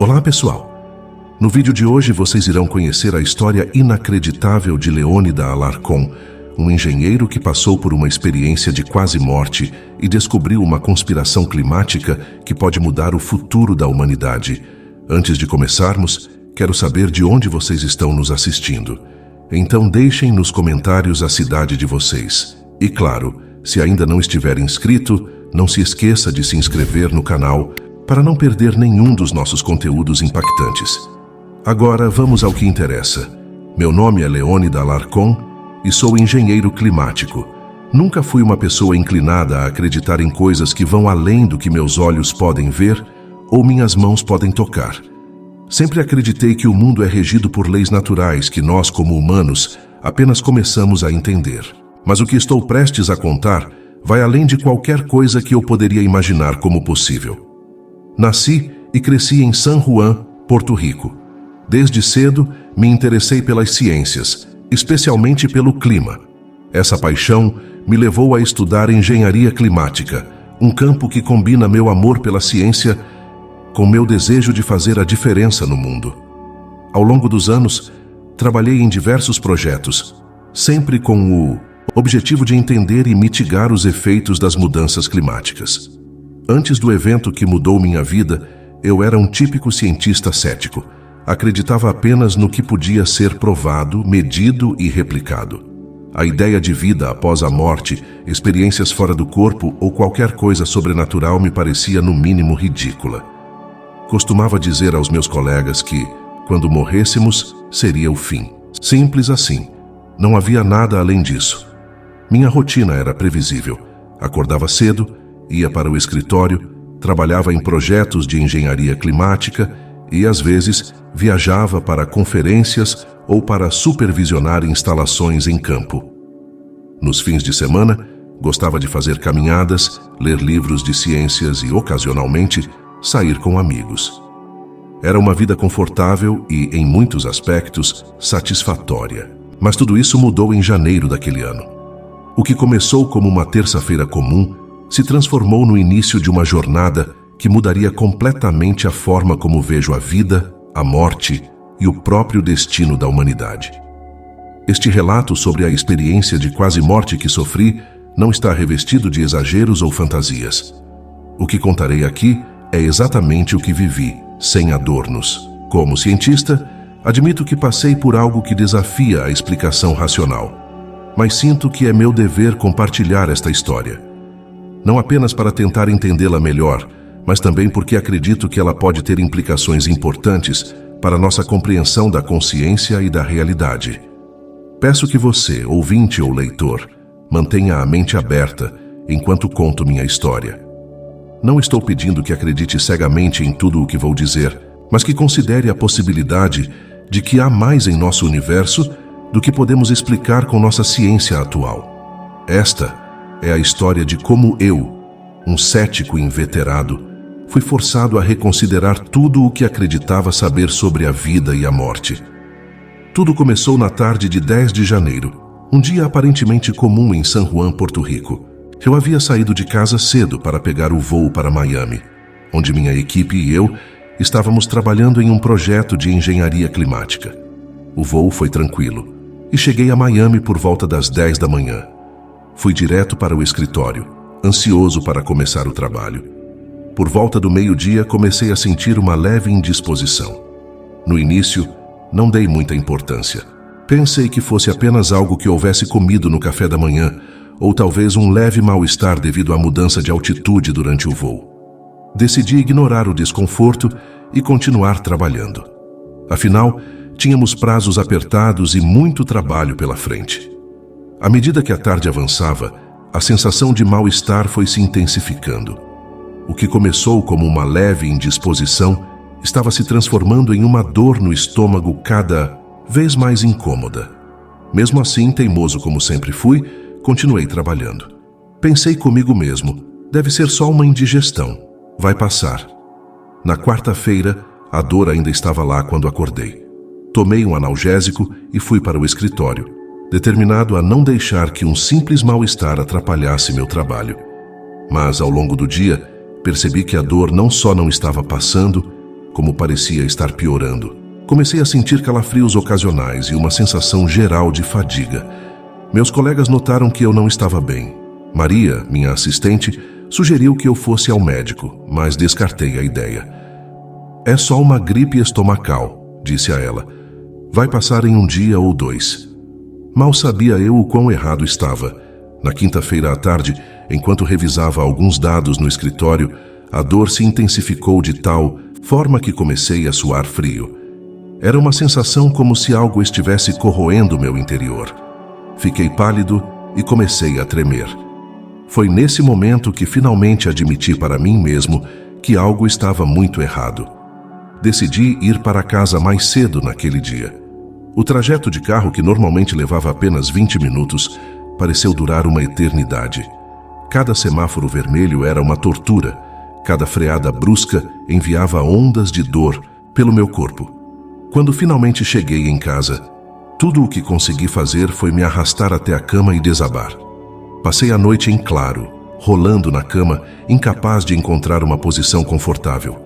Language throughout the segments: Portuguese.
Olá pessoal! No vídeo de hoje vocês irão conhecer a história inacreditável de Leônidas Alarcon, um engenheiro que passou por uma experiência de quase morte e descobriu uma conspiração climática que pode mudar o futuro da humanidade. Antes de começarmos, quero saber de onde vocês estão nos assistindo. Então deixem nos comentários a cidade de vocês. E claro, se ainda não estiver inscrito, não se esqueça de se inscrever no canal para não perder nenhum dos nossos conteúdos impactantes. Agora vamos ao que interessa. Meu nome é Leônidas Alarcon e sou engenheiro climático. Nunca fui uma pessoa inclinada a acreditar em coisas que vão além do que meus olhos podem ver ou minhas mãos podem tocar. Sempre acreditei que o mundo é regido por leis naturais que nós, como humanos, apenas começamos a entender. Mas o que estou prestes a contar vai além de qualquer coisa que eu poderia imaginar como possível. Nasci e cresci em San Juan, Porto Rico. Desde cedo, me interessei pelas ciências, especialmente pelo clima. Essa paixão me levou a estudar engenharia climática, um campo que combina meu amor pela ciência com meu desejo de fazer a diferença no mundo. Ao longo dos anos, trabalhei em diversos projetos, sempre com o objetivo de entender e mitigar os efeitos das mudanças climáticas. Antes do evento que mudou minha vida, eu era um típico cientista cético. Acreditava apenas no que podia ser provado, medido e replicado. A ideia de vida após a morte, experiências fora do corpo ou qualquer coisa sobrenatural me parecia no mínimo ridícula. Costumava dizer aos meus colegas que, quando morrêssemos, seria o fim. Simples assim. Não havia nada além disso. Minha rotina era previsível. Acordava cedo, ia para o escritório, trabalhava em projetos de engenharia climática e, às vezes, viajava para conferências ou para supervisionar instalações em campo. Nos fins de semana, gostava de fazer caminhadas, ler livros de ciências e, ocasionalmente, sair com amigos. Era uma vida confortável e, em muitos aspectos, satisfatória. Mas tudo isso mudou em janeiro daquele ano. O que começou como uma terça-feira comum se transformou no início de uma jornada que mudaria completamente a forma como vejo a vida, a morte e o próprio destino da humanidade. Este relato sobre a experiência de quase morte que sofri não está revestido de exageros ou fantasias. O que contarei aqui é exatamente o que vivi, sem adornos. Como cientista, admito que passei por algo que desafia a explicação racional, mas sinto que é meu dever compartilhar esta história. Não apenas para tentar entendê-la melhor, mas também porque acredito que ela pode ter implicações importantes para nossa compreensão da consciência e da realidade. Peço que você, ouvinte ou leitor, mantenha a mente aberta enquanto conto minha história. Não estou pedindo que acredite cegamente em tudo o que vou dizer, mas que considere a possibilidade de que há mais em nosso universo do que podemos explicar com nossa ciência atual. Esta é a história de como eu, um cético inveterado, fui forçado a reconsiderar tudo o que acreditava saber sobre a vida e a morte. Tudo começou na tarde de 10 de janeiro, um dia aparentemente comum em San Juan, Porto Rico. Eu havia saído de casa cedo para pegar o voo para Miami, onde minha equipe e eu estávamos trabalhando em um projeto de engenharia climática. O voo foi tranquilo e cheguei a Miami por volta das 10 da manhã. Fui direto para o escritório, ansioso para começar o trabalho. Por volta do meio-dia, comecei a sentir uma leve indisposição. No início, não dei muita importância. Pensei que fosse apenas algo que houvesse comido no café da manhã, ou talvez um leve mal-estar devido à mudança de altitude durante o voo. Decidi ignorar o desconforto e continuar trabalhando. Afinal, tínhamos prazos apertados e muito trabalho pela frente. À medida que a tarde avançava, a sensação de mal-estar foi se intensificando. O que começou como uma leve indisposição estava se transformando em uma dor no estômago cada vez mais incômoda. Mesmo assim, teimoso como sempre fui, continuei trabalhando. Pensei comigo mesmo, deve ser só uma indigestão, vai passar. Na quarta-feira, a dor ainda estava lá quando acordei. Tomei um analgésico e fui para o escritório, determinado a não deixar que um simples mal-estar atrapalhasse meu trabalho. Mas, ao longo do dia, percebi que a dor não só não estava passando, como parecia estar piorando. Comecei a sentir calafrios ocasionais e uma sensação geral de fadiga. Meus colegas notaram que eu não estava bem. Maria, minha assistente, sugeriu que eu fosse ao médico, mas descartei a ideia. É só uma gripe estomacal, disse a ela. Vai passar em 1 dia ou 2. Mal sabia eu o quão errado estava. Na quinta-feira à tarde, enquanto revisava alguns dados no escritório, a dor se intensificou de tal forma que comecei a suar frio. Era uma sensação como se algo estivesse corroendo meu interior. Fiquei pálido e comecei a tremer. Foi nesse momento que finalmente admiti para mim mesmo que algo estava muito errado. Decidi ir para casa mais cedo naquele dia. O trajeto de carro, que normalmente levava apenas 20 minutos, pareceu durar uma eternidade. Cada semáforo vermelho era uma tortura. Cada freada brusca enviava ondas de dor pelo meu corpo. Quando finalmente cheguei em casa, tudo o que consegui fazer foi me arrastar até a cama e desabar. Passei a noite em claro, rolando na cama, incapaz de encontrar uma posição confortável.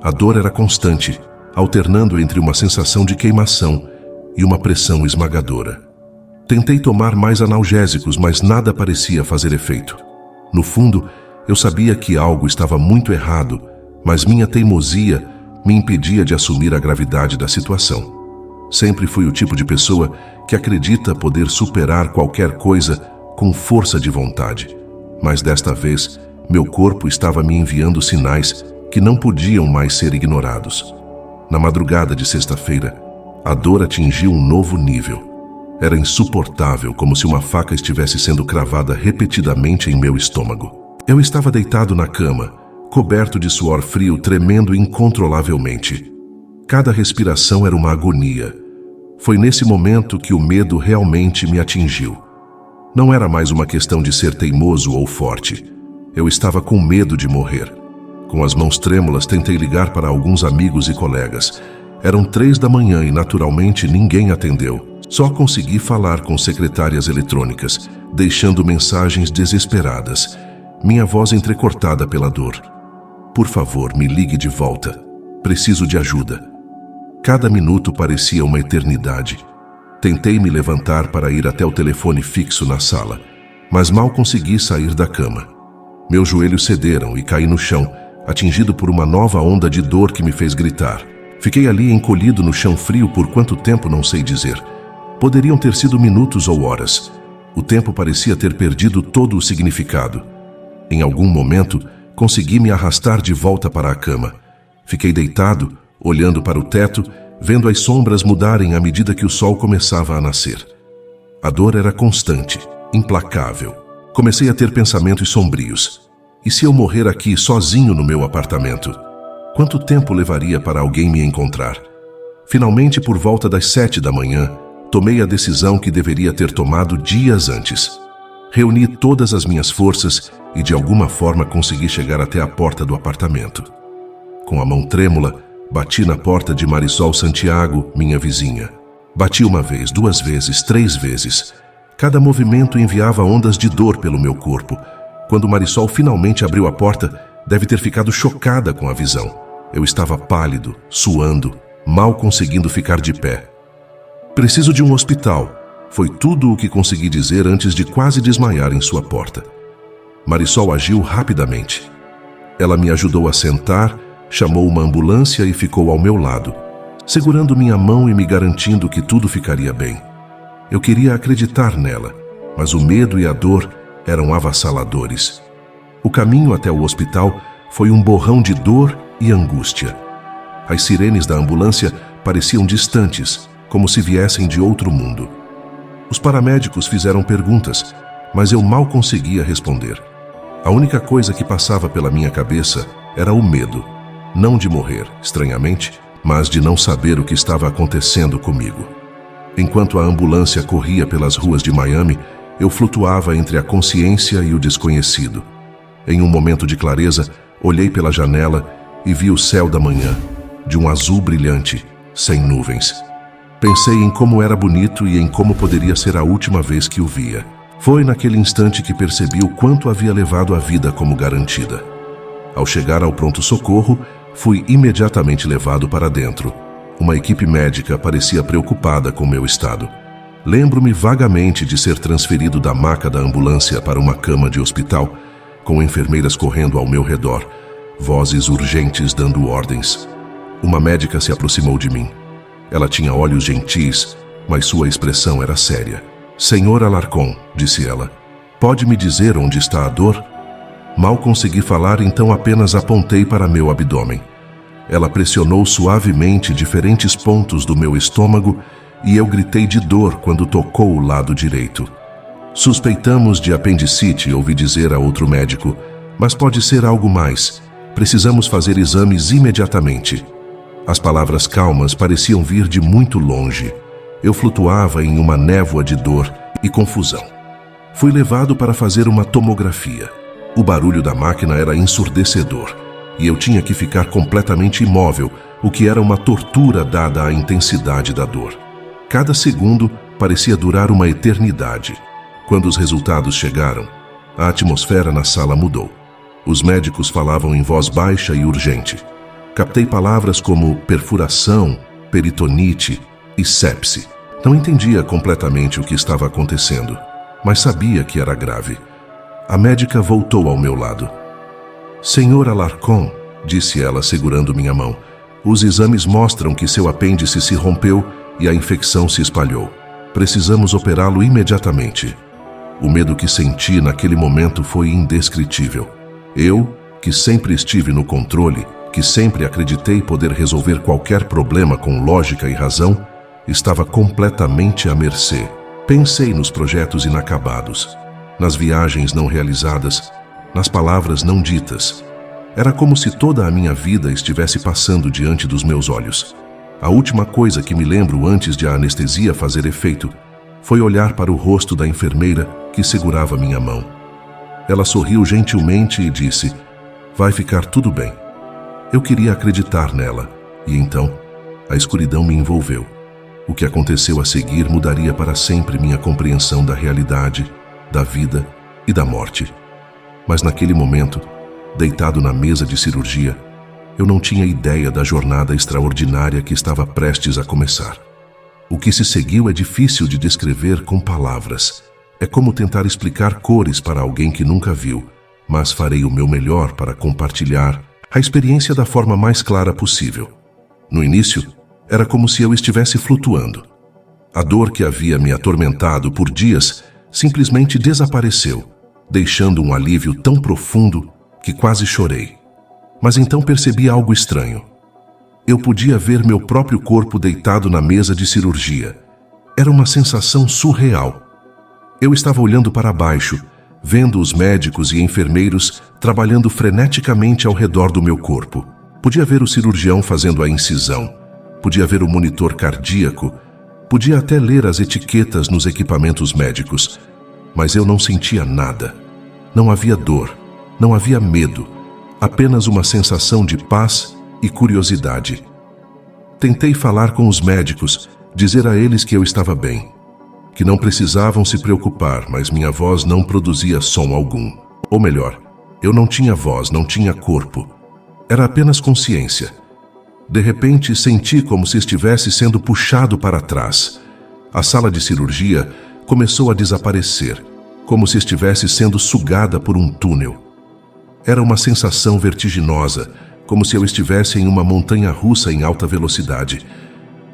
A dor era constante, alternando entre uma sensação de queimação e uma pressão esmagadora. Tentei tomar mais analgésicos, mas nada parecia fazer efeito. No fundo, eu sabia que algo estava muito errado, mas minha teimosia me impedia de assumir a gravidade da situação. Sempre fui o tipo de pessoa que acredita poder superar qualquer coisa com força de vontade. Mas desta vez, meu corpo estava me enviando sinais que não podiam mais ser ignorados. Na madrugada de sexta-feira, a dor atingiu um novo nível. Era insuportável, como se uma faca estivesse sendo cravada repetidamente em meu estômago. Eu estava deitado na cama, coberto de suor frio, tremendo incontrolavelmente. Cada respiração era uma agonia. Foi nesse momento que o medo realmente me atingiu. Não era mais uma questão de ser teimoso ou forte. Eu estava com medo de morrer. Com as mãos trêmulas, tentei ligar para alguns amigos e colegas. Eram 3 da manhã e, naturalmente, ninguém atendeu. Só consegui falar com secretárias eletrônicas, deixando mensagens desesperadas, minha voz entrecortada pela dor. Por favor, me ligue de volta. Preciso de ajuda. Cada minuto parecia uma eternidade. Tentei me levantar para ir até o telefone fixo na sala, mas mal consegui sair da cama. Meus joelhos cederam e caí no chão, atingido por uma nova onda de dor que me fez gritar. Fiquei ali encolhido no chão frio por quanto tempo não sei dizer. Poderiam ter sido minutos ou horas. O tempo parecia ter perdido todo o significado. Em algum momento, consegui me arrastar de volta para a cama. Fiquei deitado, olhando para o teto, vendo as sombras mudarem à medida que o sol começava a nascer. A dor era constante, implacável. Comecei a ter pensamentos sombrios. E se eu morrer aqui sozinho no meu apartamento? Quanto tempo levaria para alguém me encontrar? Finalmente, por volta das 7 da manhã, tomei a decisão que deveria ter tomado dias antes. Reuni todas as minhas forças e de alguma forma consegui chegar até a porta do apartamento. Com a mão trêmula, bati na porta de Marisol Santiago, minha vizinha. Bati 1 vez, 2 vezes, 3 vezes. Cada movimento enviava ondas de dor pelo meu corpo. Quando Marisol finalmente abriu a porta, deve ter ficado chocada com a visão. Eu estava pálido, suando, mal conseguindo ficar de pé. Preciso de um hospital. Foi tudo o que consegui dizer antes de quase desmaiar em sua porta. Marisol agiu rapidamente. Ela me ajudou a sentar, chamou uma ambulância e ficou ao meu lado, segurando minha mão e me garantindo que tudo ficaria bem. Eu queria acreditar nela, mas o medo e a dor eram avassaladores. O caminho até o hospital foi um borrão de dor e angústia. As sirenes da ambulância pareciam distantes, como se viessem de outro mundo. Os paramédicos fizeram perguntas, mas eu mal conseguia responder. A única coisa que passava pela minha cabeça era o medo, não de morrer, estranhamente, mas de não saber o que estava acontecendo comigo. Enquanto a ambulância corria pelas ruas de Miami, eu flutuava entre a consciência e o desconhecido. Em um momento de clareza, olhei pela janela e vi o céu da manhã, de um azul brilhante, sem nuvens. Pensei em como era bonito e em como poderia ser a última vez que o via. Foi naquele instante que percebi o quanto havia levado a vida como garantida. Ao chegar ao pronto-socorro, Fui imediatamente levado para dentro. Uma equipe médica parecia preocupada com meu estado. Lembro-me vagamente de ser transferido da maca da ambulância para uma cama de hospital, com enfermeiras correndo ao meu redor, vozes urgentes dando ordens. Uma médica se aproximou de mim. Ela tinha olhos gentis, mas sua expressão era séria. "Senhor Alarcon", disse ela, "pode me dizer onde está a dor?" Mal consegui falar, então apenas apontei para meu abdômen. Ela pressionou suavemente diferentes pontos do meu estômago e eu gritei de dor quando tocou o lado direito. "Suspeitamos de apendicite", ouvi dizer a outro médico, "mas pode ser algo mais. Precisamos fazer exames imediatamente." As palavras calmas pareciam vir de muito longe. Eu flutuava em uma névoa de dor e confusão. Fui levado para fazer uma tomografia. O barulho da máquina era ensurdecedor e eu tinha que ficar completamente imóvel, o que era uma tortura dada a intensidade da dor. Cada segundo parecia durar uma eternidade. Quando os resultados chegaram, a atmosfera na sala mudou. Os médicos falavam em voz baixa e urgente. Captei palavras como perfuração, peritonite e sepse. Não entendia completamente o que estava acontecendo, mas sabia que era grave. A médica voltou ao meu lado. "Senhor Alarcon", disse ela segurando minha mão, "os exames mostram que seu apêndice se rompeu e a infecção se espalhou. Precisamos operá-lo imediatamente." O medo que senti naquele momento foi indescritível. Eu, que sempre estive no controle, que sempre acreditei poder resolver qualquer problema com lógica e razão, estava completamente à mercê. Pensei nos projetos inacabados, nas viagens não realizadas, nas palavras não ditas. Era como se toda a minha vida estivesse passando diante dos meus olhos. A última coisa que me lembro antes de a anestesia fazer efeito foi olhar para o rosto da enfermeira que segurava minha mão. Ela sorriu gentilmente e disse: "Vai ficar tudo bem." Eu queria acreditar nela, e então a escuridão me envolveu. O que aconteceu a seguir mudaria para sempre minha compreensão da realidade, da vida e da morte. Mas naquele momento, deitado na mesa de cirurgia, eu não tinha ideia da jornada extraordinária que estava prestes a começar. O que se seguiu é difícil de descrever com palavras. É como tentar explicar cores para alguém que nunca viu, mas farei o meu melhor para compartilhar a experiência da forma mais clara possível. No início, era como se eu estivesse flutuando. A dor que havia me atormentado por dias simplesmente desapareceu, deixando um alívio tão profundo que quase chorei. Mas então percebi algo estranho. Eu podia ver meu próprio corpo deitado na mesa de cirurgia. Era uma sensação surreal. Eu estava olhando para baixo, vendo os médicos e enfermeiros trabalhando freneticamente ao redor do meu corpo. Podia ver o cirurgião fazendo a incisão, podia ver o monitor cardíaco, podia até ler as etiquetas nos equipamentos médicos, mas eu não sentia nada. Não havia dor, não havia medo, apenas uma sensação de paz e curiosidade. Tentei falar com os médicos, dizer a eles que eu estava bem, que não precisavam se preocupar, mas minha voz não produzia som algum. Ou melhor, eu não tinha voz, não tinha corpo. Era apenas consciência. De repente, senti como se estivesse sendo puxado para trás. A sala de cirurgia começou a desaparecer, como se estivesse sendo sugada por um túnel. Era uma sensação vertiginosa, como se eu estivesse em uma montanha-russa em alta velocidade.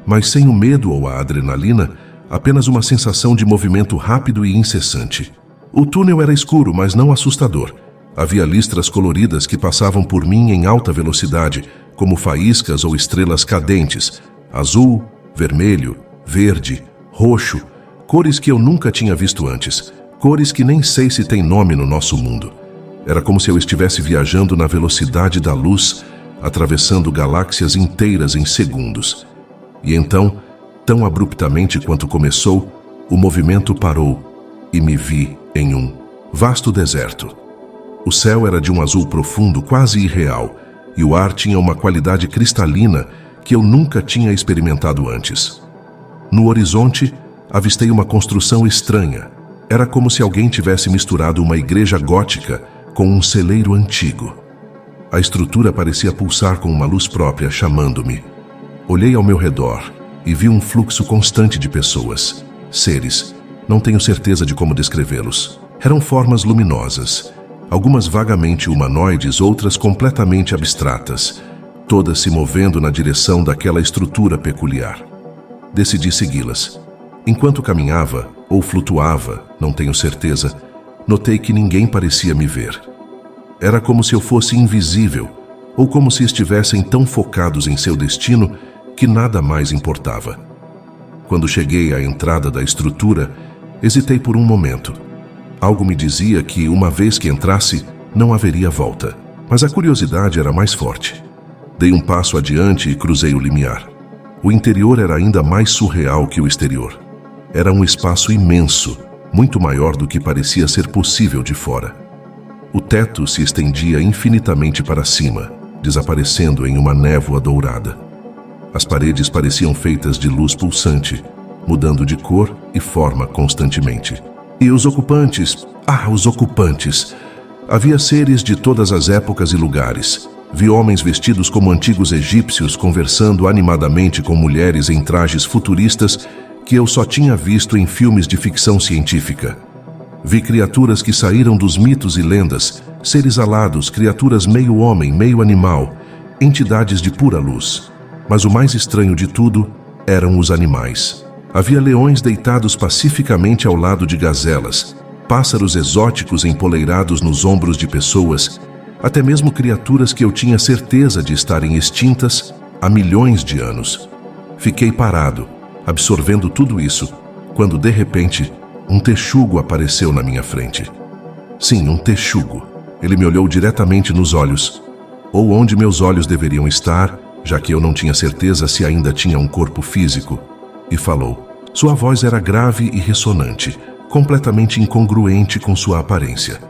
Mas sem o medo ou a adrenalina, apenas uma sensação de movimento rápido e incessante. O túnel era escuro, mas não assustador. Havia listras coloridas que passavam por mim em alta velocidade, como faíscas ou estrelas cadentes, azul, vermelho, verde, roxo, cores que eu nunca tinha visto antes, cores que nem sei se têm nome no nosso mundo. Era como se eu estivesse viajando na velocidade da luz, atravessando galáxias inteiras em segundos. E então, tão abruptamente quanto começou, o movimento parou e me vi em um vasto deserto. O céu era de um azul profundo, quase irreal, e o ar tinha uma qualidade cristalina que eu nunca tinha experimentado antes. No horizonte, avistei uma construção estranha. Era como se alguém tivesse misturado uma igreja gótica com um celeiro antigo. A estrutura parecia pulsar com uma luz própria, chamando-me. Olhei ao meu redor e vi um fluxo constante de pessoas, seres. Não tenho certeza de como descrevê-los. Eram formas luminosas, algumas vagamente humanoides, outras completamente abstratas, todas se movendo na direção daquela estrutura peculiar. Decidi segui-las. Enquanto caminhava, ou flutuava, não tenho certeza, notei que ninguém parecia me ver. Era como se eu fosse invisível, ou como se estivessem tão focados em seu destino que nada mais importava. Quando cheguei à entrada da estrutura, hesitei por um momento. Algo me dizia que, uma vez que entrasse, não haveria volta, mas a curiosidade era mais forte. Dei um passo adiante e cruzei o limiar. O interior era ainda mais surreal que o exterior. Era um espaço imenso, muito maior do que parecia ser possível de fora. O teto se estendia infinitamente para cima, desaparecendo em uma névoa dourada. As paredes pareciam feitas de luz pulsante, mudando de cor e forma constantemente. E os ocupantes? Os ocupantes! Havia seres de todas as épocas e lugares. Vi homens vestidos como antigos egípcios conversando animadamente com mulheres em trajes futuristas que eu só tinha visto em filmes de ficção científica. Vi criaturas que saíram dos mitos e lendas, seres alados, criaturas meio homem, meio animal, entidades de pura luz. Mas o mais estranho de tudo eram os animais. Havia leões deitados pacificamente ao lado de gazelas, pássaros exóticos empoleirados nos ombros de pessoas, até mesmo criaturas que eu tinha certeza de estarem extintas há milhões de anos. Fiquei parado, absorvendo tudo isso, quando de repente um texugo apareceu na minha frente. Sim, um texugo. Ele me olhou diretamente nos olhos, ou onde meus olhos deveriam estar, já que eu não tinha certeza se ainda tinha um corpo físico, e falou. Sua voz era grave e ressonante, completamente incongruente com sua aparência.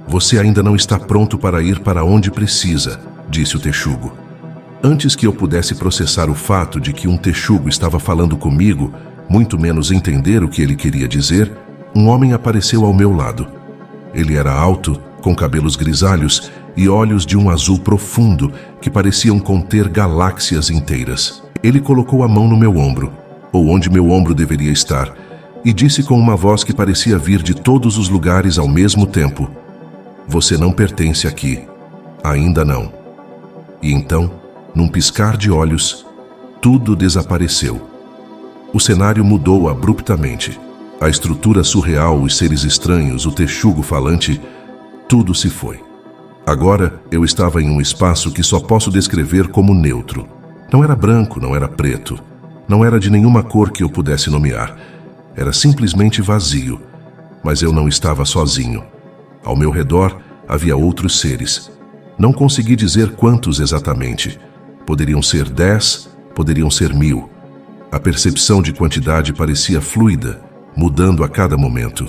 Você ainda não está pronto para ir para onde precisa, disse o texugo. Antes que eu pudesse processar o fato de que um texugo estava falando comigo, muito menos entender o que ele queria dizer, um homem apareceu ao meu lado. Ele era alto, com cabelos grisalhos e olhos de um azul profundo que pareciam conter galáxias inteiras. Ele colocou a mão no meu ombro, ou onde meu ombro deveria estar, e disse com uma voz que parecia vir de todos os lugares ao mesmo tempo: Você não pertence aqui. Ainda não. E então, num piscar de olhos, tudo desapareceu. O cenário mudou abruptamente. A estrutura surreal, os seres estranhos, o texugo falante, tudo se foi. Agora eu estava em um espaço que só posso descrever como neutro. Não era branco, não era preto. Não era de nenhuma cor que eu pudesse nomear. Era simplesmente vazio. Mas eu não estava sozinho. Ao meu redor havia outros seres. Não consegui dizer quantos exatamente. Poderiam ser 10, poderiam ser 1000. A percepção de quantidade parecia fluida, mudando a cada momento.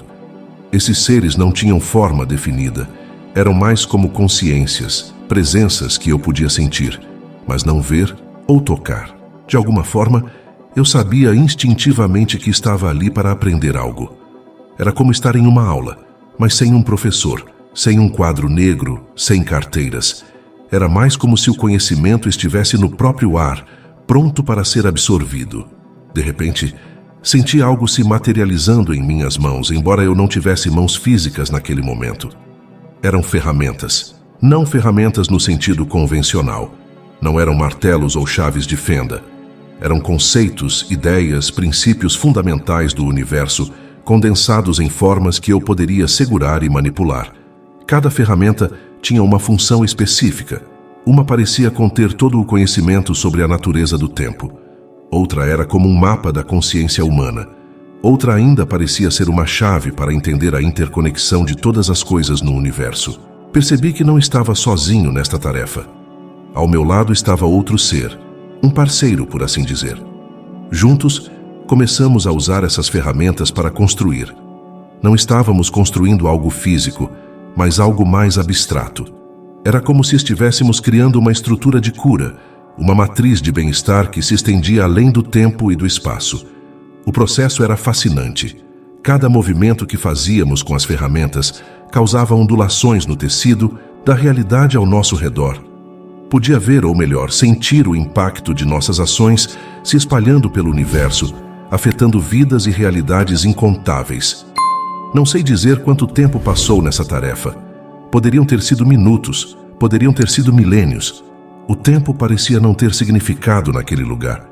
Esses seres não tinham forma definida. Eram mais como consciências, presenças que eu podia sentir, mas não ver ou tocar. De alguma forma, eu sabia instintivamente que estava ali para aprender algo. Era como estar em uma aula, mas sem um professor, sem um quadro negro, sem carteiras. Era mais como se o conhecimento estivesse no próprio ar, pronto para ser absorvido. De repente, senti algo se materializando em minhas mãos, embora eu não tivesse mãos físicas naquele momento. Eram ferramentas. Não ferramentas no sentido convencional. Não eram martelos ou chaves de fenda. Eram conceitos, ideias, princípios fundamentais do universo, condensados em formas que eu poderia segurar e manipular. Cada ferramenta tinha uma função específica. Uma parecia conter todo o conhecimento sobre a natureza do tempo. Outra era como um mapa da consciência humana. Outra ainda parecia ser uma chave para entender a interconexão de todas as coisas no universo. Percebi que não estava sozinho nesta tarefa. Ao meu lado estava outro ser, um parceiro, por assim dizer. Juntos, começamos a usar essas ferramentas para construir. Não estávamos construindo algo físico, mas algo mais abstrato. Era como se estivéssemos criando uma estrutura de cura, uma matriz de bem-estar que se estendia além do tempo e do espaço. O processo era fascinante. Cada movimento que fazíamos com as ferramentas causava ondulações no tecido da realidade ao nosso redor, Podia ver, ou melhor, sentir o impacto de nossas ações se espalhando pelo universo, afetando vidas e realidades incontáveis. Não sei dizer quanto tempo passou nessa tarefa. Poderiam ter sido minutos, poderiam ter sido milênios. O tempo parecia não ter significado naquele lugar.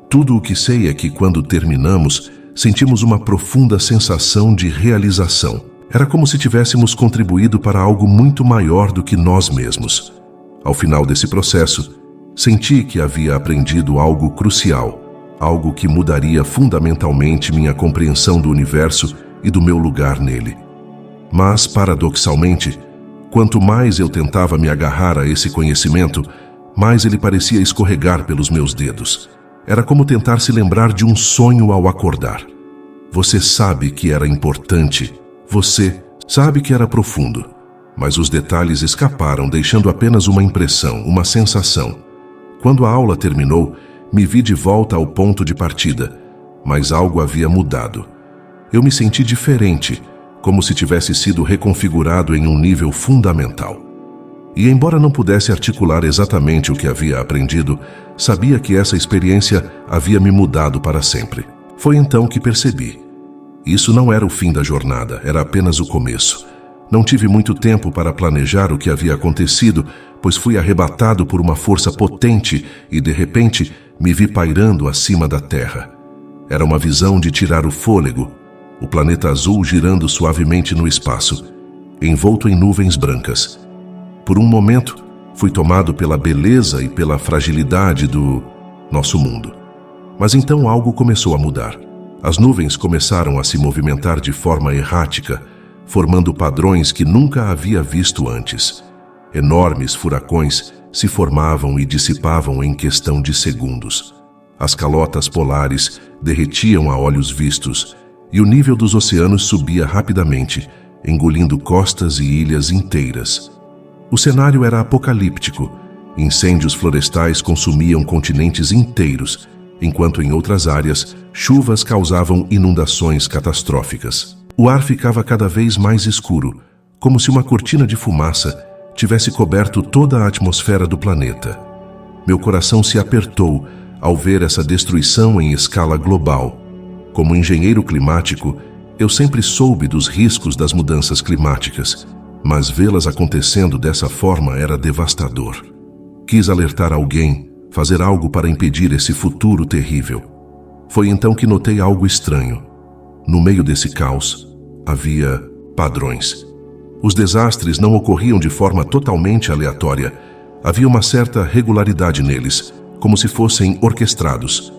Tudo o que sei é que, quando terminamos, sentimos uma profunda sensação de realização. Era como se tivéssemos contribuído para algo muito maior do que nós mesmos. Ao final desse processo, senti que havia aprendido algo crucial, algo que mudaria fundamentalmente minha compreensão do universo e do meu lugar nele. Mas, paradoxalmente, quanto mais eu tentava me agarrar a esse conhecimento, mais ele parecia escorregar pelos meus dedos. Era como tentar se lembrar de um sonho ao acordar. Você sabe que era importante, você sabe que era profundo, mas os detalhes escaparam, deixando apenas uma impressão, uma sensação. Quando a aula terminou, me vi de volta ao ponto de partida, mas algo havia mudado. Eu me senti diferente, como se tivesse sido reconfigurado em um nível fundamental. E embora não pudesse articular exatamente o que havia aprendido, sabia que essa experiência havia me mudado para sempre. Foi então que percebi. Isso não era o fim da jornada, era apenas o começo. Não tive muito tempo para planejar o que havia acontecido, pois fui arrebatado por uma força potente e, de repente, me vi pairando acima da Terra. Era uma visão de tirar o fôlego, o planeta azul girando suavemente no espaço, envolto em nuvens brancas. Por um momento, fui tomado pela beleza e pela fragilidade do nosso mundo. Mas então algo começou a mudar. As nuvens começaram a se movimentar de forma errática, formando padrões que nunca havia visto antes. Enormes furacões se formavam e dissipavam em questão de segundos. As calotas polares derretiam a olhos vistos, e o nível dos oceanos subia rapidamente, engolindo costas e ilhas inteiras. O cenário era apocalíptico. Incêndios florestais consumiam continentes inteiros, enquanto em outras áreas, chuvas causavam inundações catastróficas. O ar ficava cada vez mais escuro, como se uma cortina de fumaça tivesse coberto toda a atmosfera do planeta. Meu coração se apertou ao ver essa destruição em escala global. Como engenheiro climático, eu sempre soube dos riscos das mudanças climáticas, mas vê-las acontecendo dessa forma era devastador. Quis alertar alguém, fazer algo para impedir esse futuro terrível. Foi então que notei algo estranho. No meio desse caos, havia padrões. Os desastres não ocorriam de forma totalmente aleatória. Havia uma certa regularidade neles, como se fossem orquestrados.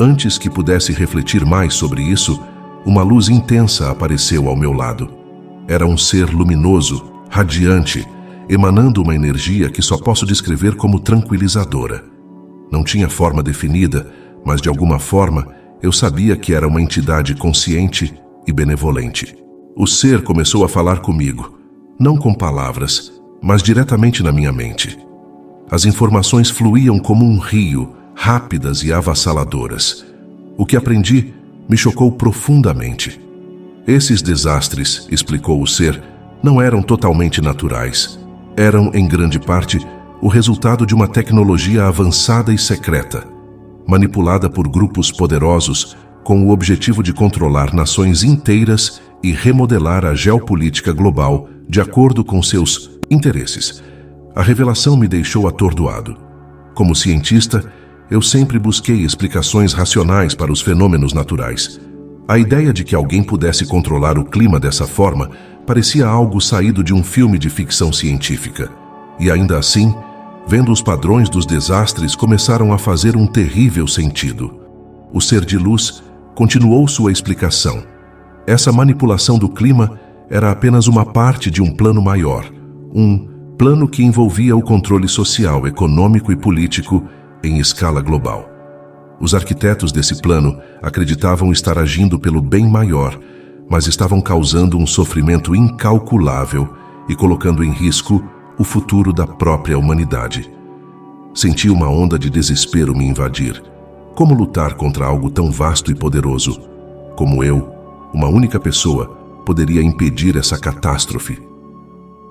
Antes que pudesse refletir mais sobre isso, uma luz intensa apareceu ao meu lado. Era um ser luminoso, radiante, emanando uma energia que só posso descrever como tranquilizadora. Não tinha forma definida, mas de alguma forma eu sabia que era uma entidade consciente e benevolente. O ser começou a falar comigo, não com palavras, mas diretamente na minha mente. As informações fluíam como um rio, rápidas e avassaladoras. O que aprendi me chocou profundamente. Esses desastres, explicou o ser, não eram totalmente naturais. Eram, em grande parte, o resultado de uma tecnologia avançada e secreta, manipulada por grupos poderosos com o objetivo de controlar nações inteiras e remodelar a geopolítica global de acordo com seus interesses. A revelação me deixou atordoado. Como cientista, eu sempre busquei explicações racionais para os fenômenos naturais. A ideia de que alguém pudesse controlar o clima dessa forma parecia algo saído de um filme de ficção científica. E ainda assim, vendo os padrões dos desastres, começaram a fazer um terrível sentido. O ser de luz continuou sua explicação. Essa manipulação do clima era apenas uma parte de um plano maior, um plano que envolvia o controle social, econômico e político em escala global. Os arquitetos desse plano acreditavam estar agindo pelo bem maior, mas estavam causando um sofrimento incalculável e colocando em risco o futuro da própria humanidade. Senti uma onda de desespero me invadir. Como lutar contra algo tão vasto e poderoso? Como eu, uma única pessoa, poderia impedir essa catástrofe?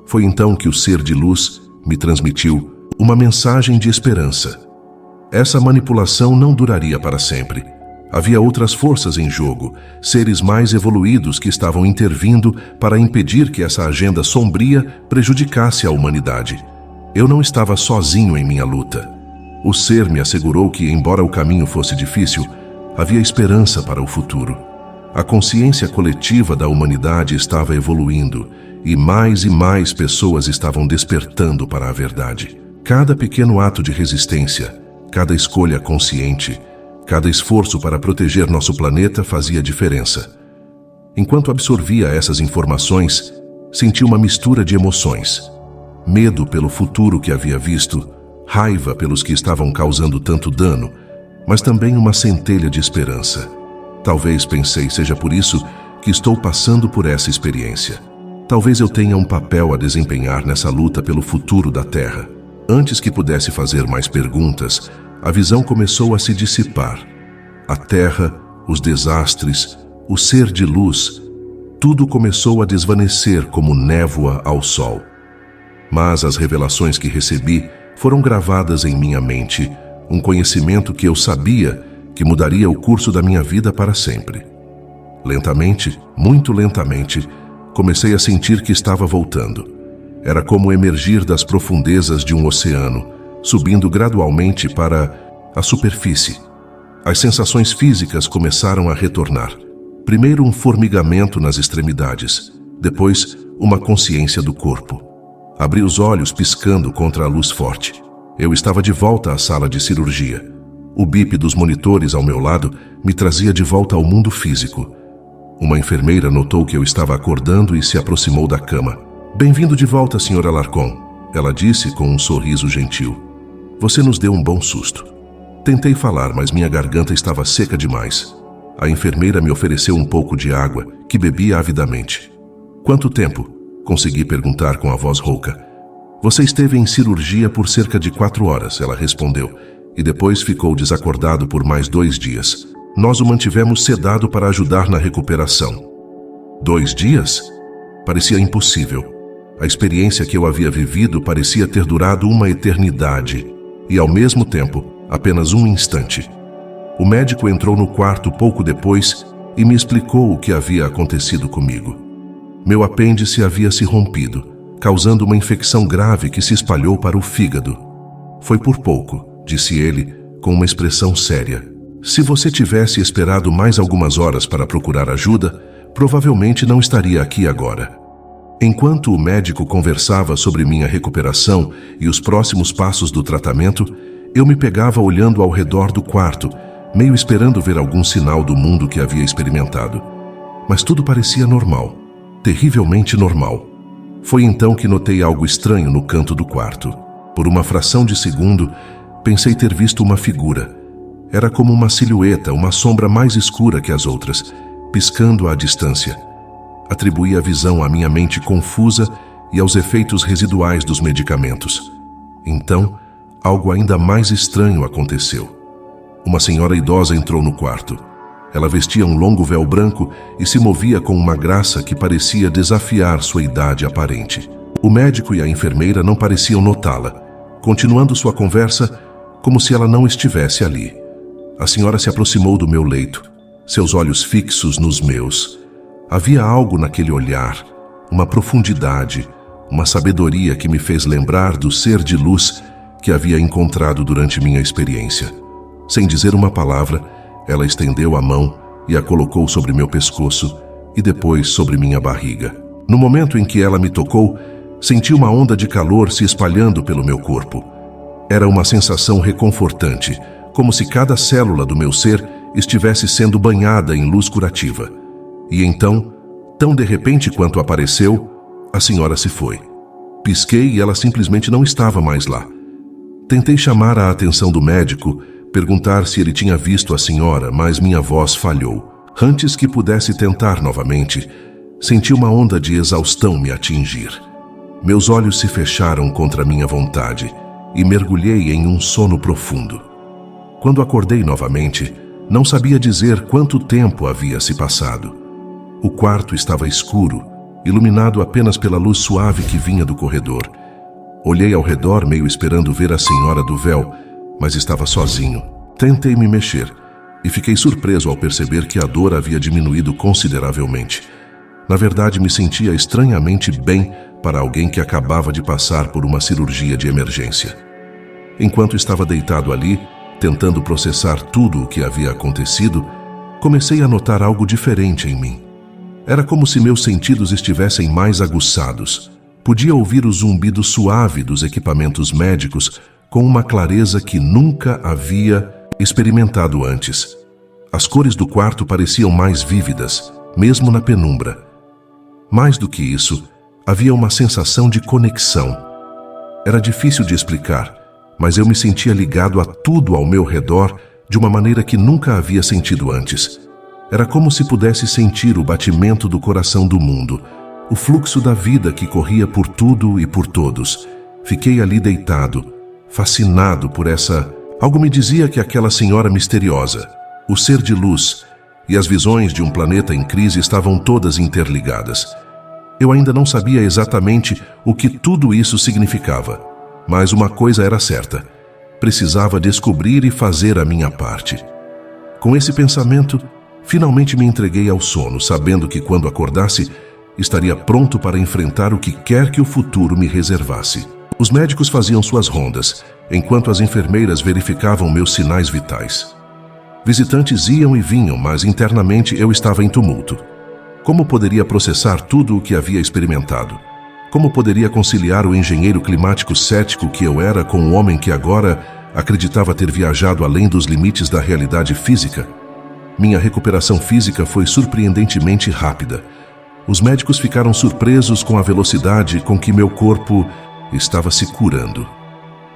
Foi então que o ser de luz me transmitiu uma mensagem de esperança. Essa manipulação não duraria para sempre. Havia outras forças em jogo, seres mais evoluídos que estavam intervindo para impedir que essa agenda sombria prejudicasse a humanidade. Eu não estava sozinho em minha luta. O ser me assegurou que, embora o caminho fosse difícil, havia esperança para o futuro. A consciência coletiva da humanidade estava evoluindo e mais pessoas estavam despertando para a verdade. Cada pequeno ato de resistência, cada escolha consciente, cada esforço para proteger nosso planeta fazia diferença. Enquanto absorvia essas informações, senti uma mistura de emoções. Medo pelo futuro que havia visto, raiva pelos que estavam causando tanto dano, mas também uma centelha de esperança. Talvez, pensei, seja por isso que estou passando por essa experiência. Talvez eu tenha um papel a desempenhar nessa luta pelo futuro da Terra. Antes que pudesse fazer mais perguntas, a visão começou a se dissipar. A Terra, os desastres, o ser de luz, tudo começou a desvanecer como névoa ao sol. Mas as revelações que recebi foram gravadas em minha mente, um conhecimento que eu sabia que mudaria o curso da minha vida para sempre. Lentamente, muito lentamente, comecei a sentir que estava voltando. Era como emergir das profundezas de um oceano, subindo gradualmente para a superfície. As sensações físicas começaram a retornar. Primeiro um formigamento nas extremidades, depois uma consciência do corpo. Abri os olhos piscando contra a luz forte. Eu estava de volta à sala de cirurgia. O bip dos monitores ao meu lado me trazia de volta ao mundo físico. Uma enfermeira notou que eu estava acordando e se aproximou da cama. "Bem-vindo de volta, Sr. Alarcon", ela disse com um sorriso gentil. "Você nos deu um bom susto." Tentei falar, mas minha garganta estava seca demais. A enfermeira me ofereceu um pouco de água, que bebi avidamente. "Quanto tempo?" consegui perguntar com a voz rouca. "Você esteve em cirurgia por cerca de 4 horas", ela respondeu, "e depois ficou desacordado por mais 2 dias. Nós o mantivemos sedado para ajudar na recuperação." 2 dias? Parecia impossível. A experiência que eu havia vivido parecia ter durado uma eternidade, e ao mesmo tempo, apenas um instante. O médico entrou no quarto pouco depois e me explicou o que havia acontecido comigo. Meu apêndice havia se rompido, causando uma infecção grave que se espalhou para o fígado. "Foi por pouco", disse ele, com uma expressão séria. "Se você tivesse esperado mais algumas horas para procurar ajuda, provavelmente não estaria aqui agora." Enquanto o médico conversava sobre minha recuperação e os próximos passos do tratamento, eu me pegava olhando ao redor do quarto, meio esperando ver algum sinal do mundo que havia experimentado. Mas tudo parecia normal, terrivelmente normal. Foi então que notei algo estranho no canto do quarto. Por uma fração de segundo, pensei ter visto uma figura. Era como uma silhueta, uma sombra mais escura que as outras, piscando à distância. Atribuí a visão à minha mente confusa e aos efeitos residuais dos medicamentos. Então, algo ainda mais estranho aconteceu. Uma senhora idosa entrou no quarto. Ela vestia um longo véu branco e se movia com uma graça que parecia desafiar sua idade aparente. O médico e a enfermeira não pareciam notá-la, continuando sua conversa como se ela não estivesse ali. A senhora se aproximou do meu leito, seus olhos fixos nos meus. Havia algo naquele olhar, uma profundidade, uma sabedoria que me fez lembrar do ser de luz que havia encontrado durante minha experiência. Sem dizer uma palavra, ela estendeu a mão e a colocou sobre meu pescoço e depois sobre minha barriga. No momento em que ela me tocou, senti uma onda de calor se espalhando pelo meu corpo. Era uma sensação reconfortante, como se cada célula do meu ser estivesse sendo banhada em luz curativa. E então, tão de repente quanto apareceu, a senhora se foi. Pisquei e ela simplesmente não estava mais lá. Tentei chamar a atenção do médico, perguntar se ele tinha visto a senhora, mas minha voz falhou. Antes que pudesse tentar novamente, senti uma onda de exaustão me atingir. Meus olhos se fecharam contra minha vontade e mergulhei em um sono profundo. Quando acordei novamente, não sabia dizer quanto tempo havia se passado. O quarto estava escuro, iluminado apenas pela luz suave que vinha do corredor. Olhei ao redor, meio esperando ver a senhora do véu, mas estava sozinho. Tentei me mexer e fiquei surpreso ao perceber que a dor havia diminuído consideravelmente. Na verdade, me sentia estranhamente bem para alguém que acabava de passar por uma cirurgia de emergência. Enquanto estava deitado ali, tentando processar tudo o que havia acontecido, comecei a notar algo diferente em mim. Era como se meus sentidos estivessem mais aguçados. Podia ouvir o zumbido suave dos equipamentos médicos com uma clareza que nunca havia experimentado antes. As cores do quarto pareciam mais vívidas, mesmo na penumbra. Mais do que isso, havia uma sensação de conexão. Era difícil de explicar, mas eu me sentia ligado a tudo ao meu redor de uma maneira que nunca havia sentido antes. Era como se pudesse sentir o batimento do coração do mundo, o fluxo da vida que corria por tudo e por todos. Fiquei ali deitado, fascinado por essa... Algo me dizia que aquela senhora misteriosa, o ser de luz e as visões de um planeta em crise estavam todas interligadas. Eu ainda não sabia exatamente o que tudo isso significava, mas uma coisa era certa: precisava descobrir e fazer a minha parte. Com esse pensamento, finalmente me entreguei ao sono, sabendo que quando acordasse, estaria pronto para enfrentar o que quer que o futuro me reservasse. Os médicos faziam suas rondas, enquanto as enfermeiras verificavam meus sinais vitais. Visitantes iam e vinham, mas internamente eu estava em tumulto. Como poderia processar tudo o que havia experimentado? Como poderia conciliar o engenheiro climático cético que eu era com o homem que agora acreditava ter viajado além dos limites da realidade física? Minha recuperação física foi surpreendentemente rápida. Os médicos ficaram surpresos com a velocidade com que meu corpo estava se curando.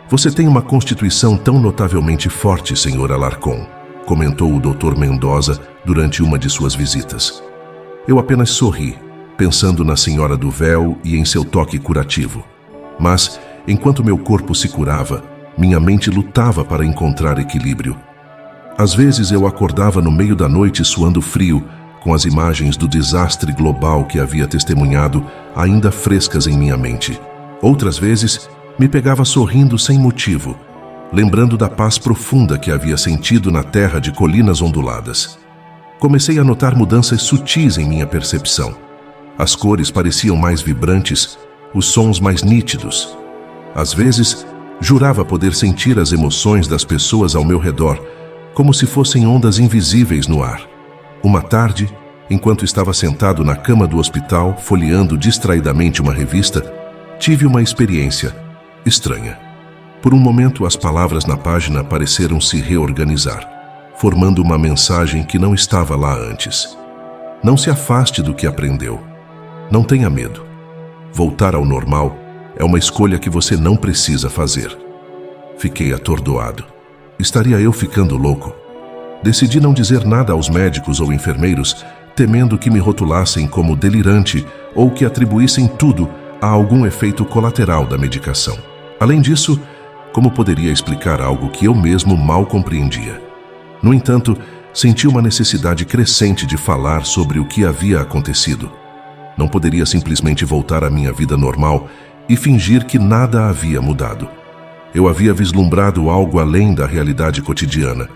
"Você tem uma constituição tão notavelmente forte, Sr. Alarcon", comentou o Dr. Mendoza durante uma de suas visitas. Eu apenas sorri, pensando na Senhora do Véu e em seu toque curativo. Mas, enquanto meu corpo se curava, minha mente lutava para encontrar equilíbrio. Às vezes eu acordava no meio da noite suando frio, com as imagens do desastre global que havia testemunhado ainda frescas em minha mente. Outras vezes, me pegava sorrindo sem motivo, lembrando da paz profunda que havia sentido na terra de colinas onduladas. Comecei a notar mudanças sutis em minha percepção. As cores pareciam mais vibrantes, os sons mais nítidos. Às vezes, jurava poder sentir as emoções das pessoas ao meu redor, como se fossem ondas invisíveis no ar. Uma tarde, enquanto estava sentado na cama do hospital, folheando distraidamente uma revista, tive uma experiência estranha. Por um momento, as palavras na página pareceram se reorganizar, formando uma mensagem que não estava lá antes. Não se afaste do que aprendeu. Não tenha medo. Voltar ao normal é uma escolha que você não precisa fazer. Fiquei atordoado. Estaria eu ficando louco? Decidi não dizer nada aos médicos ou enfermeiros, temendo que me rotulassem como delirante ou que atribuíssem tudo a algum efeito colateral da medicação. Além disso, como poderia explicar algo que eu mesmo mal compreendia? No entanto, senti uma necessidade crescente de falar sobre o que havia acontecido. Não poderia simplesmente voltar à minha vida normal e fingir que nada havia mudado. Eu havia vislumbrado algo além da realidade cotidiana,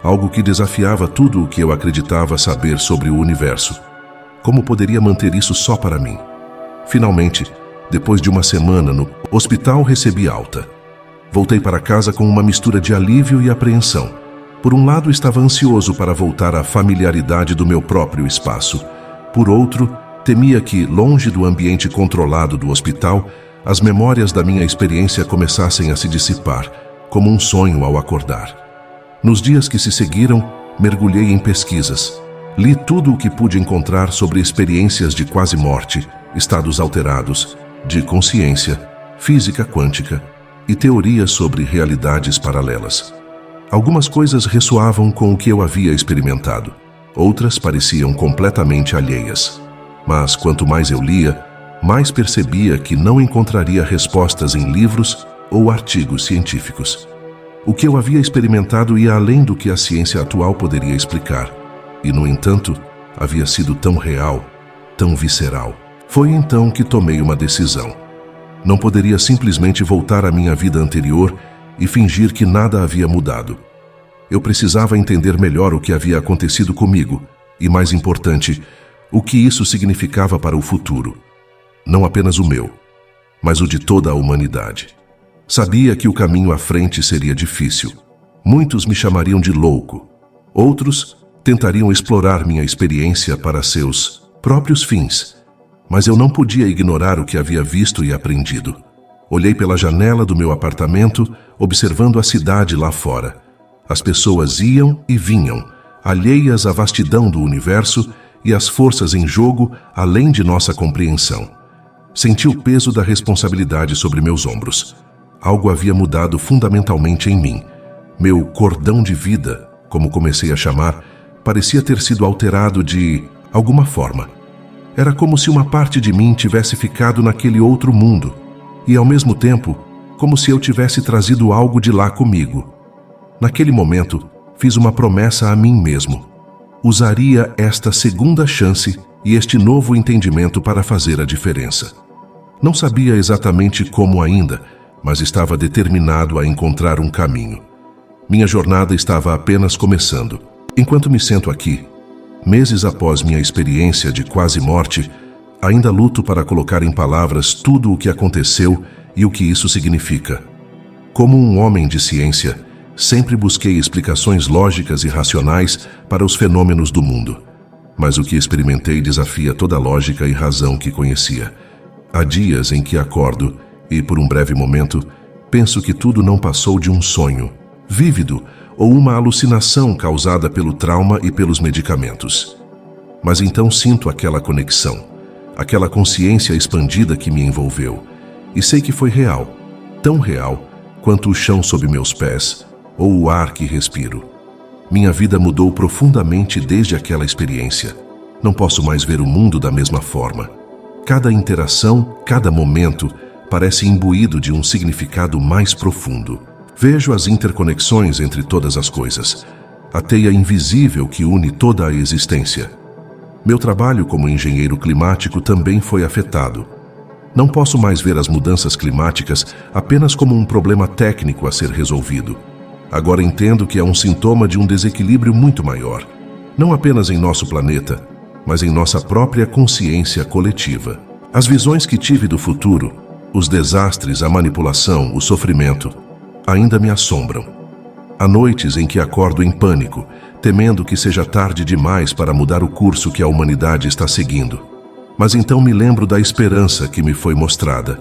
algo que desafiava tudo o que eu acreditava saber sobre o universo. Como poderia manter isso só para mim? Finalmente, depois de uma semana no hospital, recebi alta. Voltei para casa com uma mistura de alívio e apreensão. Por um lado, estava ansioso para voltar à familiaridade do meu próprio espaço. Por outro, temia que, longe do ambiente controlado do hospital, as memórias da minha experiência começassem a se dissipar, como um sonho ao acordar. Nos dias que se seguiram, mergulhei em pesquisas. Li tudo o que pude encontrar sobre experiências de quase morte, estados alterados, de consciência, física quântica e teorias sobre realidades paralelas. Algumas coisas ressoavam com o que eu havia experimentado, outras pareciam completamente alheias. Mas quanto mais eu lia, mais percebia que não encontraria respostas em livros ou artigos científicos. O que eu havia experimentado ia além do que a ciência atual poderia explicar, e, no entanto, havia sido tão real, tão visceral. Foi então que tomei uma decisão. Não poderia simplesmente voltar à minha vida anterior e fingir que nada havia mudado. Eu precisava entender melhor o que havia acontecido comigo e, mais importante, o que isso significava para o futuro. Não apenas o meu, mas o de toda a humanidade. Sabia que o caminho à frente seria difícil. Muitos me chamariam de louco. Outros tentariam explorar minha experiência para seus próprios fins. Mas eu não podia ignorar o que havia visto e aprendido. Olhei pela janela do meu apartamento, observando a cidade lá fora. As pessoas iam e vinham, alheias à vastidão do universo e às forças em jogo além de nossa compreensão. Senti o peso da responsabilidade sobre meus ombros. Algo havia mudado fundamentalmente em mim. Meu cordão de vida, como comecei a chamar, parecia ter sido alterado de alguma forma. Era como se uma parte de mim tivesse ficado naquele outro mundo e, ao mesmo tempo, como se eu tivesse trazido algo de lá comigo. Naquele momento, fiz uma promessa a mim mesmo. Usaria esta segunda chance e este novo entendimento para fazer a diferença. Não sabia exatamente como ainda, mas estava determinado a encontrar um caminho. Minha jornada estava apenas começando. Enquanto me sento aqui, meses após minha experiência de quase morte, ainda luto para colocar em palavras tudo o que aconteceu e o que isso significa. Como um homem de ciência, sempre busquei explicações lógicas e racionais para os fenômenos do mundo. Mas o que experimentei desafia toda a lógica e razão que conhecia. Há dias em que acordo e, por um breve momento, penso que tudo não passou de um sonho vívido ou uma alucinação causada pelo trauma e pelos medicamentos. Mas então sinto aquela conexão, aquela consciência expandida que me envolveu, e sei que foi real, tão real quanto o chão sob meus pés ou o ar que respiro. Minha vida mudou profundamente desde aquela experiência. Não posso mais ver o mundo da mesma forma. Cada interação, cada momento, parece imbuído de um significado mais profundo. Vejo as interconexões entre todas as coisas, a teia invisível que une toda a existência. Meu trabalho como engenheiro climático também foi afetado. Não posso mais ver as mudanças climáticas apenas como um problema técnico a ser resolvido. Agora entendo que é um sintoma de um desequilíbrio muito maior, não apenas em nosso planeta, mas em nossa própria consciência coletiva. As visões que tive do futuro, os desastres, a manipulação, o sofrimento, ainda me assombram. Há noites em que acordo em pânico, temendo que seja tarde demais para mudar o curso que a humanidade está seguindo. Mas então me lembro da esperança que me foi mostrada,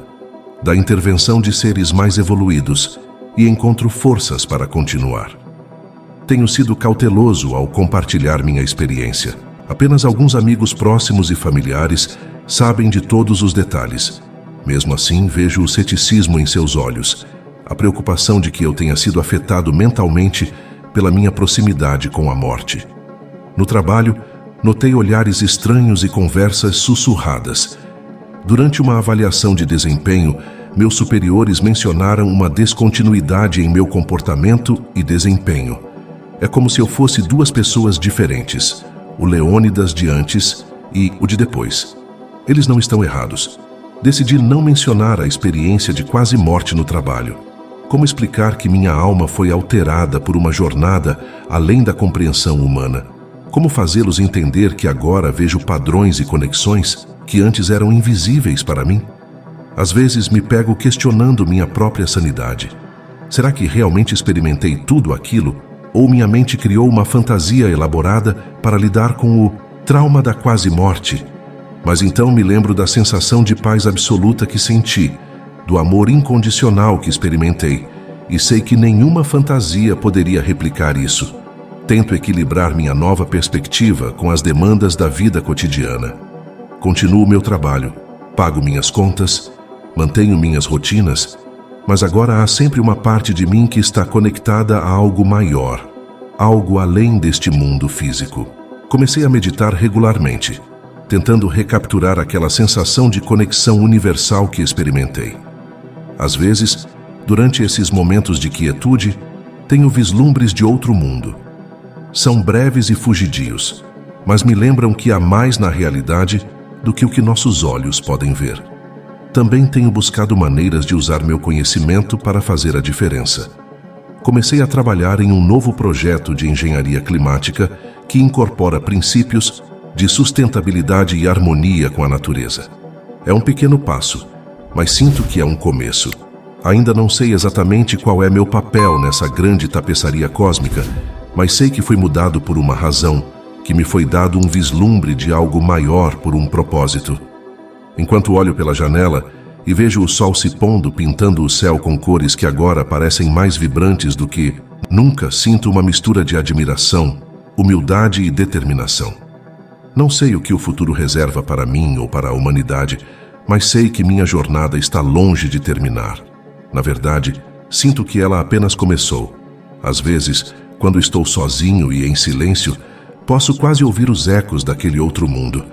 da intervenção de seres mais evoluídos, e encontro forças para continuar. Tenho sido cauteloso ao compartilhar minha experiência. Apenas alguns amigos próximos e familiares sabem de todos os detalhes. Mesmo assim, vejo o ceticismo em seus olhos, a preocupação de que eu tenha sido afetado mentalmente pela minha proximidade com a morte. No trabalho, notei olhares estranhos e conversas sussurradas. Durante uma avaliação de desempenho, meus superiores mencionaram uma descontinuidade em meu comportamento e desempenho. É como se eu fosse duas pessoas diferentes, o Leônidas de antes e o de depois. Eles não estão errados. Decidi não mencionar a experiência de quase morte no trabalho. Como explicar que minha alma foi alterada por uma jornada além da compreensão humana? Como fazê-los entender que agora vejo padrões e conexões que antes eram invisíveis para mim? Às vezes me pego questionando minha própria sanidade. Será que realmente experimentei tudo aquilo? Ou minha mente criou uma fantasia elaborada para lidar com o trauma da quase morte? Mas então me lembro da sensação de paz absoluta que senti, do amor incondicional que experimentei, e sei que nenhuma fantasia poderia replicar isso. Tento equilibrar minha nova perspectiva com as demandas da vida cotidiana. Continuo meu trabalho, pago minhas contas, mantenho minhas rotinas, mas agora há sempre uma parte de mim que está conectada a algo maior, algo além deste mundo físico. Comecei a meditar regularmente, tentando recapturar aquela sensação de conexão universal que experimentei. Às vezes, durante esses momentos de quietude, tenho vislumbres de outro mundo. São breves e fugidios, mas me lembram que há mais na realidade do que o que nossos olhos podem ver. também tenho buscado maneiras de usar meu conhecimento para fazer a diferença. Comecei a trabalhar em um novo projeto de engenharia climática que incorpora princípios de sustentabilidade e harmonia com a natureza. É um pequeno passo, mas sinto que é um começo. Ainda não sei exatamente qual é meu papel nessa grande tapeçaria cósmica, mas sei que fui mudado por uma razão, que me foi dado um vislumbre de algo maior por um propósito. Enquanto olho pela janela e vejo o sol se pondo, pintando o céu com cores que agora parecem mais vibrantes do que nunca, sinto uma mistura de admiração, humildade e determinação. Não sei o que o futuro reserva para mim ou para a humanidade, mas sei que minha jornada está longe de terminar. Na verdade, sinto que ela apenas começou. Às vezes, quando estou sozinho e em silêncio, posso quase ouvir os ecos daquele outro mundo.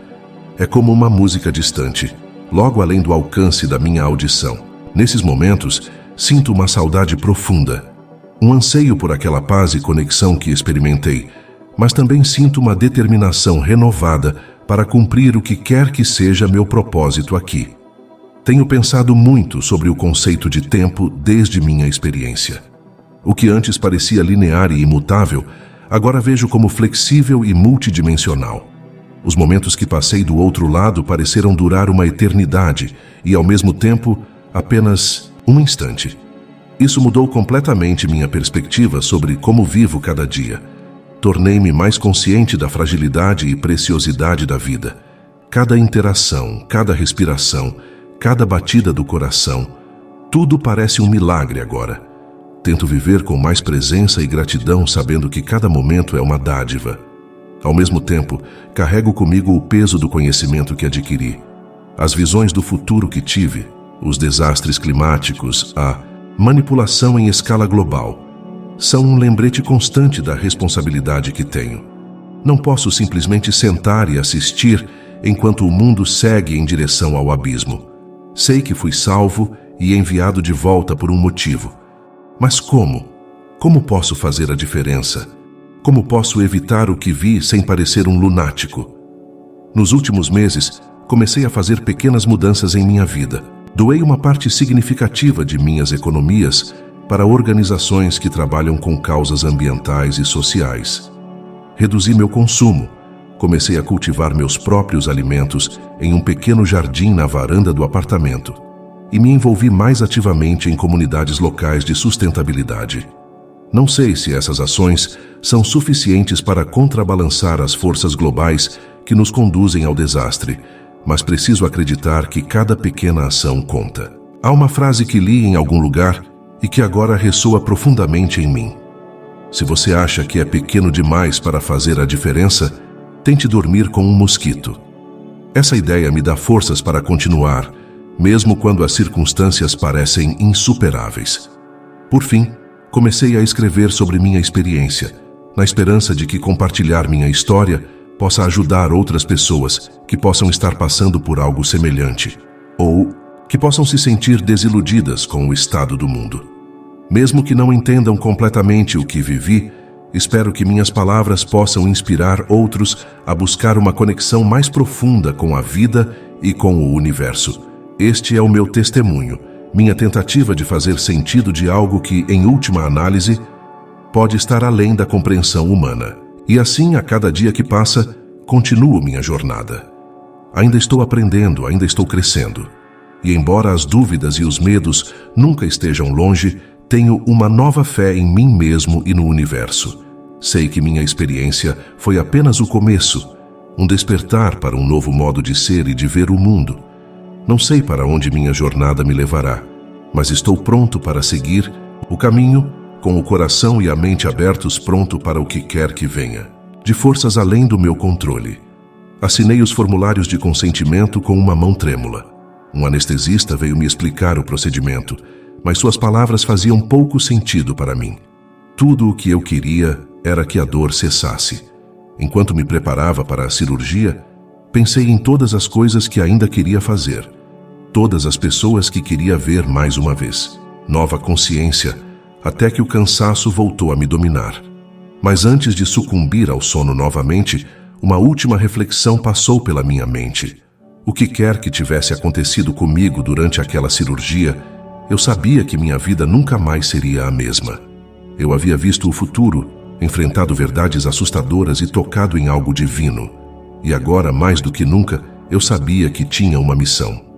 É como uma música distante, logo além do alcance da minha audição. Nesses momentos, sinto uma saudade profunda, um anseio por aquela paz e conexão que experimentei, mas também sinto uma determinação renovada para cumprir o que quer que seja meu propósito aqui. Tenho pensado muito sobre o conceito de tempo desde minha experiência. O que antes parecia linear e imutável, agora vejo como flexível e multidimensional. Os momentos que passei do outro lado pareceram durar uma eternidade e, ao mesmo tempo, apenas um instante. Isso mudou completamente minha perspectiva sobre como vivo cada dia. Tornei-me mais consciente da fragilidade e preciosidade da vida. Cada interação, cada respiração, cada batida do coração, tudo parece um milagre agora. Tento viver com mais presença e gratidão, sabendo que cada momento é uma dádiva. Ao mesmo tempo, carrego comigo o peso do conhecimento que adquiri. As visões do futuro que tive, os desastres climáticos, a manipulação em escala global, são um lembrete constante da responsabilidade que tenho. Não posso simplesmente sentar e assistir enquanto o mundo segue em direção ao abismo. Sei que fui salvo e enviado de volta por um motivo. Mas como? Como posso fazer a diferença? Como posso evitar o que vi sem parecer um lunático? Nos últimos meses, comecei a fazer pequenas mudanças em minha vida. Doei uma parte significativa de minhas economias para organizações que trabalham com causas ambientais e sociais. Reduzi meu consumo. Comecei a cultivar meus próprios alimentos em um pequeno jardim na varanda do apartamento e me envolvi mais ativamente em comunidades locais de sustentabilidade. Não sei se essas ações são suficientes para contrabalançar as forças globais que nos conduzem ao desastre, mas preciso acreditar que cada pequena ação conta. Há uma frase que li em algum lugar e que agora ressoa profundamente em mim. Se você acha que é pequeno demais para fazer a diferença, tente dormir com um mosquito. Essa ideia me dá forças para continuar, mesmo quando as circunstâncias parecem insuperáveis. Por fim, comecei a escrever sobre minha experiência, na esperança de que compartilhar minha história possa ajudar outras pessoas que possam estar passando por algo semelhante, ou que possam se sentir desiludidas com o estado do mundo. Mesmo que não entendam completamente o que vivi, espero que minhas palavras possam inspirar outros a buscar uma conexão mais profunda com a vida e com o universo. Este é o meu testemunho, minha tentativa de fazer sentido de algo que, em última análise, pode estar além da compreensão humana. E assim, a cada dia que passa, continuo minha jornada. Ainda estou aprendendo, ainda estou crescendo. E embora as dúvidas e os medos nunca estejam longe, tenho uma nova fé em mim mesmo e no universo. Sei que minha experiência foi apenas o começo, um despertar para um novo modo de ser e de ver o mundo. Não sei para onde minha jornada me levará, mas estou pronto para seguir o caminho, com o coração e a mente abertos, pronto para o que quer que venha, de forças além do meu controle. Assinei os formulários de consentimento com uma mão trêmula. Um anestesista veio me explicar o procedimento, mas suas palavras faziam pouco sentido para mim. Tudo o que eu queria era que a dor cessasse. Enquanto me preparava para a cirurgia, pensei em todas as coisas que ainda queria fazer, todas as pessoas que queria ver mais uma vez. Nova consciência, até que o cansaço voltou a me dominar. Mas antes de sucumbir ao sono novamente, uma última reflexão passou pela minha mente. O que quer que tivesse acontecido comigo durante aquela cirurgia, eu sabia que minha vida nunca mais seria a mesma. Eu havia visto o futuro, enfrentado verdades assustadoras e tocado em algo divino. E agora, mais do que nunca, eu sabia que tinha uma missão.